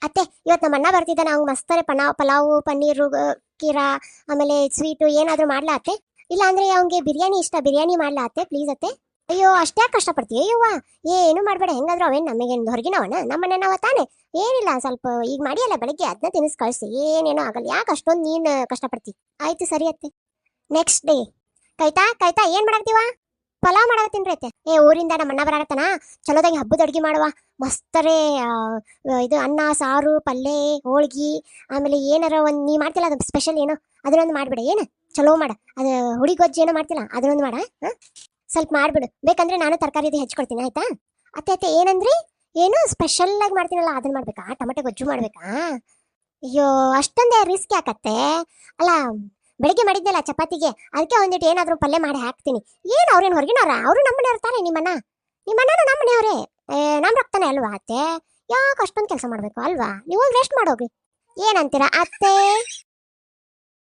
ಅತ್ತೆ ಇವತ್ತು ನಮ್ಮ ಅಣ್ಣ ಬರ್ತಿದ್ದಾನೆ, ಅವ್ನು ಮಸ್ತಾರೆ ಪಲಾವು ಪನ್ನೀರು ಕೀರಾ ಆಮೇಲೆ ಸ್ವೀಟು ಏನಾದರೂ ಮಾಡ್ಲಾ ಅತ್ತೆ? ಇಲ್ಲ ಅಂದ್ರೆ ಅವ್ನಿಗೆ ಬಿರಿಯಾನಿ ಇಷ್ಟ, ಬಿರಿಯಾನಿ ಮಾಡ್ಲಾ ಅತ್ತೆ ಪ್ಲೀಸ್ ಅತ್ತೆ? ಅಯ್ಯೋ ಅಷ್ಟ್ಯಾಕೆ ಕಷ್ಟಪಡ್ತೀಯ ಅಯ್ಯವ್ವ, ಏನು ಮಾಡಬೇಡ. ಹೆಂಗಾದ್ರೂ ಅವೇನು ನಮಗೇನು ಹೊರಗಿನವನ, ನಮ್ಮನೆನವ ತಾನೆ. ಏನಿಲ್ಲ, ಸ್ವಲ್ಪ ಈಗ ಮಾಡಿಯಲ್ಲ ಬೆಳಗ್ಗೆ ಅದನ್ನ ತಿನ್ನಿಸ್ ಕಳಿಸಿ, ಏನೇನೋ ಆಗಲ್ಲ. ಯಾಕೆ ಅಷ್ಟೊಂದು ನೀನು ಕಷ್ಟಪಡ್ತಿ? ಆಯ್ತು ಸರಿ ಅತ್ತೆ. Next day. ಕೈತಾ ಕೈತಾ ಏನ್ ಮಾಡಾಕ್ತಿವ? ಪಲಾವ್ ಮಾಡಾಕತ್ತೀನಿ ಅತ್ತೆ. ಊರಿಂದ ನಮ್ಮ ಅಣ್ಣ ಬರಾಕತ್ತಾನ, ಚಲೋದಾಗಿ ಹಬ್ಬದ ಅಡ್ಗೆ ಮಾಡುವ. ಮಸ್ತರೇ ಇದು ಅನ್ನ ಸಾರು ಪಲ್ಯ ಹೋಳ್ಗಿ, ಆಮೇಲೆ ಏನಾರ ಒಂದು ನೀ ಮಾಡ್ತಿಲ್ಲ ಅದು ಸ್ಪೆಷಲ್ ಏನೋ ಅದನ್ನೊಂದು ಮಾಡ್ಬಿಡ. ಏನು ಚಲೋ ಮಾಡ, ಅದು ಹುಡಿ ಗೊಜ್ಜು ಏನೋ ಮಾಡ್ತಿಲ್ಲ ಅದನ್ನೊಂದು ಮಾಡ. ಸ್ವಲ್ಪ ಮಾಡ್ಬಿಡು, ಬೇಕಂದ್ರೆ ನಾನು ತರಕಾರಿ ಇದು ಹೆಚ್ಕೊಡ್ತೀನಿ ಆಯ್ತಾ? ಅತ್ತೆ ಅತ್ತೆ ಏನಂದ್ರಿ? ಏನು ಸ್ಪೆಷಲ್ ಆಗಿ ಮಾಡ್ತೀನಲ್ಲ ಅದನ್ನ ಮಾಡ್ಬೇಕಾ? ಟೊಮೆಟೊ ಗೊಜ್ಜು ಮಾಡ್ಬೇಕಾ? ಅಯ್ಯೋ ಅಷ್ಟೊಂದೇ ರಿಸ್ಕ್ ಯಾಕತ್ತೆ? ಅಲ್ಲ ಬೆಳಿಗ್ಗೆ ಮಾಡಿದ್ನಲ್ಲ ಚಪಾತಿಗೆ, ಅದಕ್ಕೆ ಒಂದಿಟ್ಟು ಏನಾದರೂ ಪಲ್ಯ ಮಾಡಿ ಹಾಕ್ತೀನಿ. ಏನು ಅವ್ರೇನು ಹೊರಗಿನವ್ರ? ಅವರು ನಮ್ಮನೆಯವ್ರು ತಾನೆ. ನಿಮ್ಮಣ್ಣನೂ ನಮ್ಮನೆಯವರೇ. ನಮ್ಮ ರಕ್ತನೇ ಅಲ್ವಾ ಅತ್ತೆ? ಯಾಕೆ ಅಷ್ಟೊಂದು ಕೆಲಸ ಮಾಡಬೇಕು ಅಲ್ವಾ? ನೀವು ರೆಸ್ಟ್ ಮಾಡೋಗ್ರಿ. ಏನಂತೀರಾ ಅತ್ತೆ?